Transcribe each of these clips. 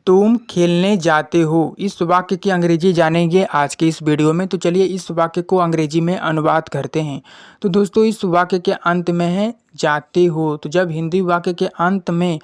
तुम खेलने जाते हो। इस वाक्य की अंग्रेजी जानेंगे आज के इस वीडियो में। तो चलिए इस वाक्य को अंग्रेजी में अनुवाद करते हैं। तो दोस्तों इस वाक्य के अंत में है जाते हो। तो जब हिंदी वाक्य के अंत में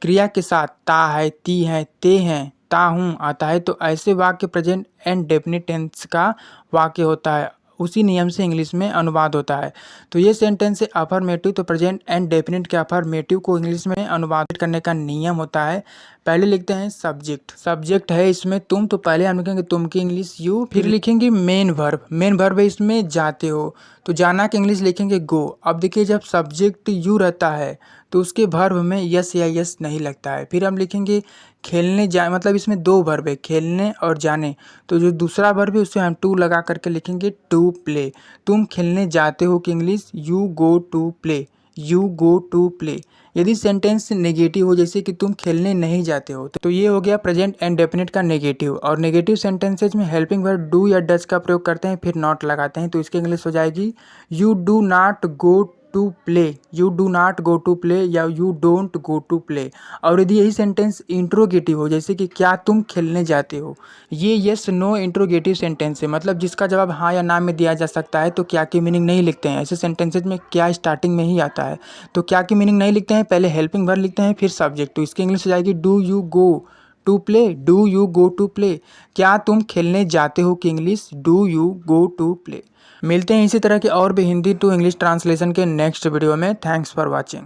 क्रिया के साथ ता है, ती है, ते हैं, ता हूँ आता है तो ऐसे वाक्य प्रेजेंट एंड डेफिनिट टेंस का वाक्य होता है। उसी नियम से इंग्लिश में अनुवाद होता है। तो ये सेंटेंस है अफर्मेटिव। तो प्रेजेंट एंड डेफिनिट के अफर्मेटिव को इंग्लिश में अनुवादित करने का नियम होता है। पहले लिखते हैं सब्जेक्ट। सब्जेक्ट है इसमें तुम, तो पहले हम लिखेंगे तुम की इंग्लिश यू, फिर लिखेंगे मेन वर्ब। मेन वर्ब है इसमें जाते हो, तो जाना की इंग्लिश लिखेंगे गो। अब देखिए जब सब्जेक्ट यू रहता है तो उसके वर्ब में यस या यस नहीं लगता है। फिर हम लिखेंगे खेलने जा, मतलब इसमें दो वर्ब है खेलने और जाने। तो जो दूसरा वर्ब है उससे हम टू लगा करके लिखेंगे टू प्ले। तुम खेलने जाते हो कि English you go to play, you go to play. यदि सेंटेंस नेगेटिव हो जैसे कि तुम खेलने नहीं जाते हो तो ये हो गया प्रेजेंट एंड डेफिनेट का नेगेटिव। और नेगेटिव सेंटेंसेज में हेल्पिंग वर्ब डू या डज का प्रयोग करते हैं फिर नॉट लगाते हैं। तो इसकी इंग्लिश हो जाएगी you do not go to play, you do not go to play या you don't go to play. और यदि यही सेंटेंस इंट्रोगेटिव हो जैसे कि क्या तुम खेलने जाते हो, ये यस नो इंट्रोगेटिव सेंटेंस है, मतलब जिसका जवाब हाँ या ना में दिया जा सकता है। तो क्या की मीनिंग नहीं लिखते हैं ऐसे सेंटेंसेज में, क्या स्टार्टिंग में ही आता है। तो क्या की मीनिंग नहीं लिखते हैं, पहले हेल्पिंग वर्ब लिखते हैं फिर सब्जेक्ट। तो इसकी इंग्लिश हो जाएगी do you go to play, do you go to play. क्या तुम खेलने जाते हो कि English do you go to play. मिलते हैं इसी तरह के और भी हिंदी टू इंग्लिश ट्रांसलेशन के नेक्स्ट वीडियो में। Thanks for watching.